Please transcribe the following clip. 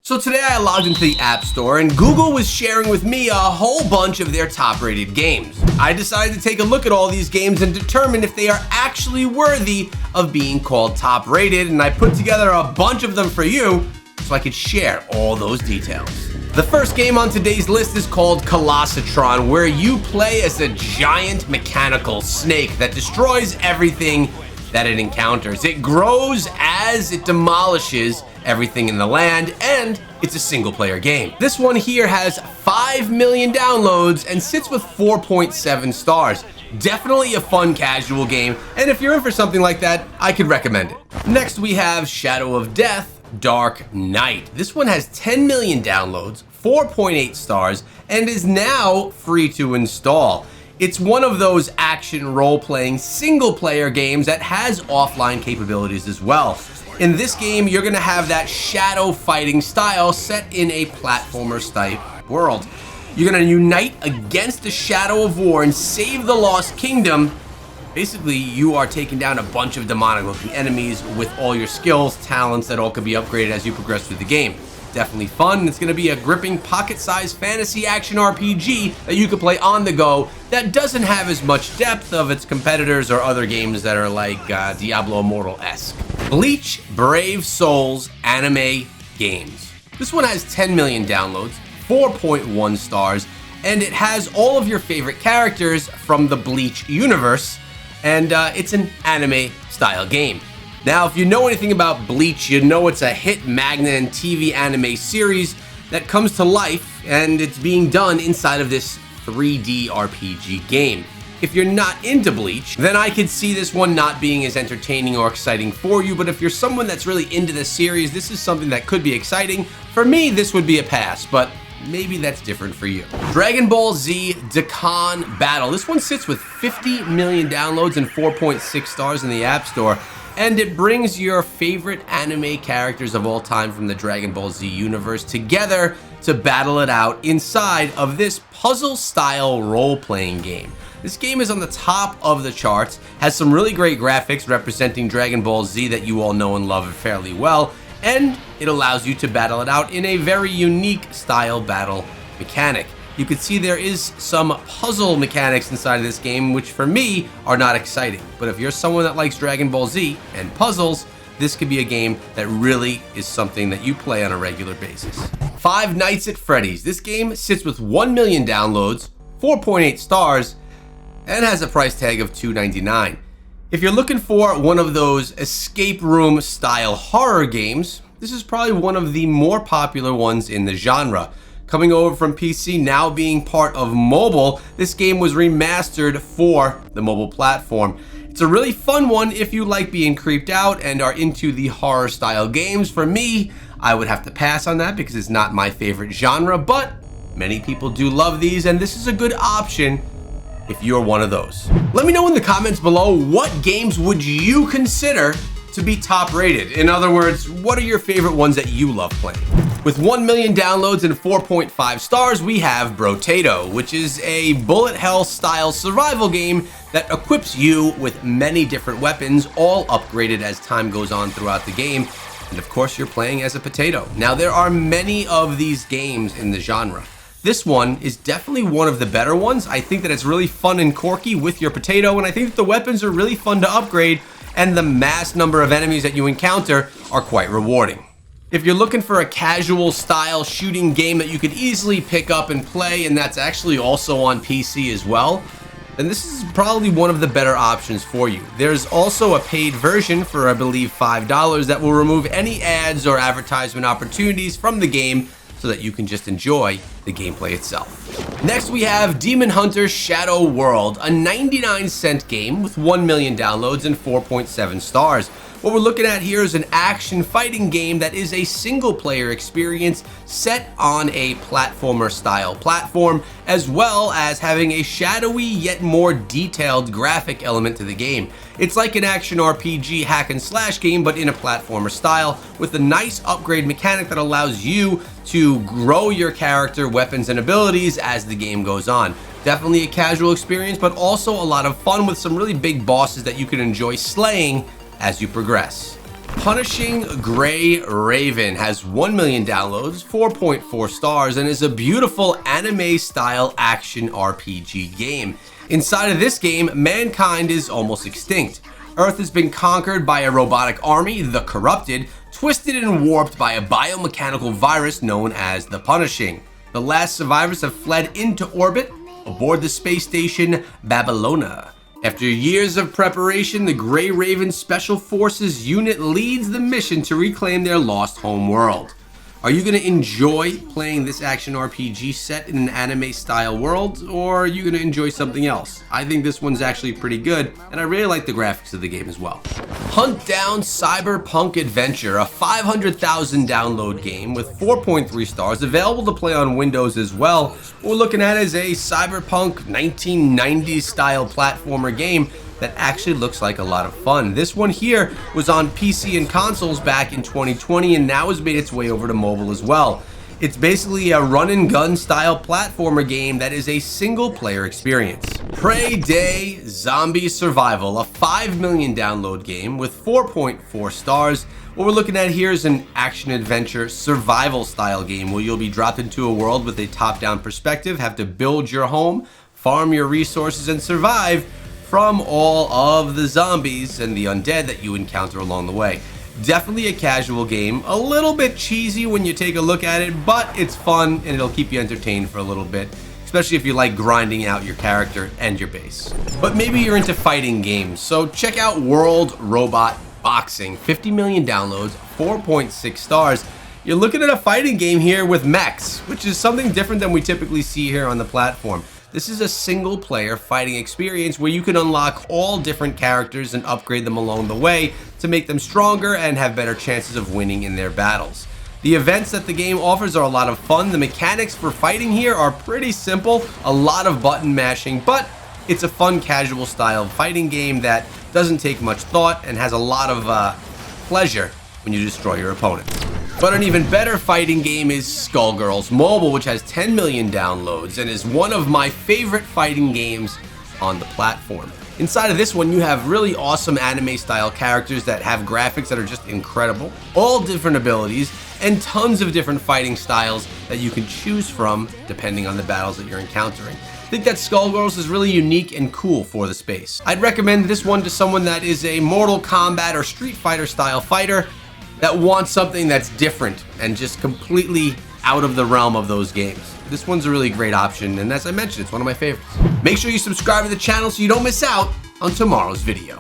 So today I logged into the App Store and Google was sharing with me a whole bunch of their top rated games. I decided to take a look at all these games and determine if they are actually worthy of being called top rated, and I put together a bunch of them for you so I could share all those details. The first game on today's list is called Colossustron, where you play as a giant mechanical snake that destroys everything that it encounters. It grows as it demolishes everything in the land, and it's a single player game. This one here has 5 million downloads and sits with 4.7 stars. Definitely a fun casual game, and if you're in for something like that, I could recommend it. Next we have Shadow of Death Dark Knight. This one has 10 million downloads, 4.8 stars, and is now free to install. It's one of those action role-playing single-player games that has offline capabilities as well. In this game, you're gonna have that shadow fighting style set in a platformer-type world. You're gonna unite against the Shadow of War and save the Lost Kingdom. Basically, you are taking down a bunch of demonic-looking enemies with all your skills, talents that all can be upgraded as you progress through the game. Definitely fun. It's going to be a gripping pocket-sized fantasy action RPG that you can play on the go that doesn't have as much depth of its competitors or other games that are like Diablo Immortal-esque. Bleach Brave Souls anime games. This one has 10 million downloads, 4.1 stars, and it has all of your favorite characters from the Bleach universe, and it's an anime style game. Now, if you know anything about Bleach, you know it's a hit manga and TV anime series that comes to life, and it's being done inside of this 3D RPG game. If you're not into Bleach, then I could see this one not being as entertaining or exciting for you, but if you're someone that's really into the series, this is something that could be exciting. For me, this would be a pass, but maybe that's different for you. Dragon Ball Z Dokkan Battle. This one sits with 50 million downloads and 4.6 stars in the App Store. And it brings your favorite anime characters of all time from the Dragon Ball Z universe together to battle it out inside of this puzzle-style role-playing game. This game is on the top of the charts, has some really great graphics representing Dragon Ball Z that you all know and love fairly well, and it allows you to battle it out in a very unique style battle mechanic. You can see there is some puzzle mechanics inside of this game, which for me are not exciting. But if you're someone that likes Dragon Ball Z and puzzles, this could be a game that really is something that you play on a regular basis. Five Nights at Freddy's. This game sits with 1 million downloads, 4.8 stars, and has a price tag of $2.99. If you're looking for one of those escape room style horror games, this is probably one of the more popular ones in the genre. Coming over from PC, now being part of mobile, this game was remastered for the mobile platform. It's a really fun one if you like being creeped out and are into the horror style games. For me, I would have to pass on that because it's not my favorite genre, but many people do love these, and this is a good option if you're one of those. Let me know in the comments below, what games would you consider to be top rated? In other words, what are your favorite ones that you love playing? With 1 million downloads and 4.5 stars, we have Brotato, which is a bullet hell style survival game that equips you with many different weapons, all upgraded as time goes on throughout the game. And of course, you're playing as a potato. Now, there are many of these games in the genre. This one is definitely one of the better ones. I think that it's really fun and quirky with your potato, and I think that the weapons are really fun to upgrade, and the mass number of enemies that you encounter are quite rewarding. If you're looking for a casual style shooting game that you could easily pick up and play, and that's actually also on PC as well, then this is probably one of the better options for you. There's also a paid version for, I believe, $5 that will remove any ads or advertisement opportunities from the game so that you can just enjoy the gameplay itself. Next, we have Demon Hunter Shadow World, a 99-cent game with 1 million downloads and 4.7 stars. What we're looking at here is an action fighting game that is a single player experience set on a platformer style platform, as well as having a shadowy yet more detailed graphic element to the game. It's like an action RPG hack and slash game, but in a platformer style, with a nice upgrade mechanic that allows you to grow your character, weapons, and abilities as the game goes on. Definitely a casual experience, but also a lot of fun with some really big bosses that you can enjoy slaying as you progress. Punishing Gray Raven has 1 million downloads, 4.4 stars, and is a beautiful anime-style action RPG game. Inside of this game, mankind is almost extinct. Earth has been conquered by a robotic army, the Corrupted, twisted and warped by a biomechanical virus known as the Punishing. The last survivors have fled into orbit aboard the space station Babylona. After years of preparation, the Gray Raven Special Forces unit leads the mission to reclaim their lost home world. Are you going to enjoy playing this action RPG set in an anime-style world, or are you going to enjoy something else? I think this one's actually pretty good, and I really like the graphics of the game as well. Hunt down Cyberpunk Adventure, a 500,000 download game with 4.3 stars, available to play on Windows as well. What we're looking at is a Cyberpunk 1990s style platformer game that actually looks like a lot of fun. This one here was on PC and consoles back in 2020 and now has made its way over to mobile as well. It's basically a run and gun style platformer game that is a single player experience. Prey Day Zombie Survival, a 5 million download game with 4.4 stars. What we're looking at here is an action adventure survival style game where you'll be dropped into a world with a top-down perspective, have to build your home, farm your resources, and survive from all of the zombies and the undead that you encounter along the way. Definitely a casual game, a little bit cheesy when you take a look at it, but it's fun and it'll keep you entertained for a little bit, especially if you like grinding out your character and your base. But maybe you're into fighting games, so check out World Robot Boxing, 50 million downloads, 4.6 stars. You're looking at a fighting game here with mechs, which is something different than we typically see here on the platform. This is a single player fighting experience where you can unlock all different characters and upgrade them along the way to make them stronger and have better chances of winning in their battles. The events that the game offers are a lot of fun. The mechanics for fighting here are pretty simple, a lot of button mashing, but it's a fun casual style fighting game that doesn't take much thought and has a lot of pleasure when you destroy your opponent. But an even better fighting game is Skullgirls Mobile, which has 10 million downloads and is one of my favorite fighting games on the platform. Inside of this one, you have really awesome anime-style characters that have graphics that are just incredible, all different abilities, and tons of different fighting styles that you can choose from depending on the battles that you're encountering. I think that Skullgirls is really unique and cool for the space. I'd recommend this one to someone that is a Mortal Kombat or Street Fighter style fighter that wants something that's different and just completely out of the realm of those games. This one's a really great option, and as I mentioned, it's one of my favorites. Make sure you subscribe to the channel so you don't miss out on tomorrow's video.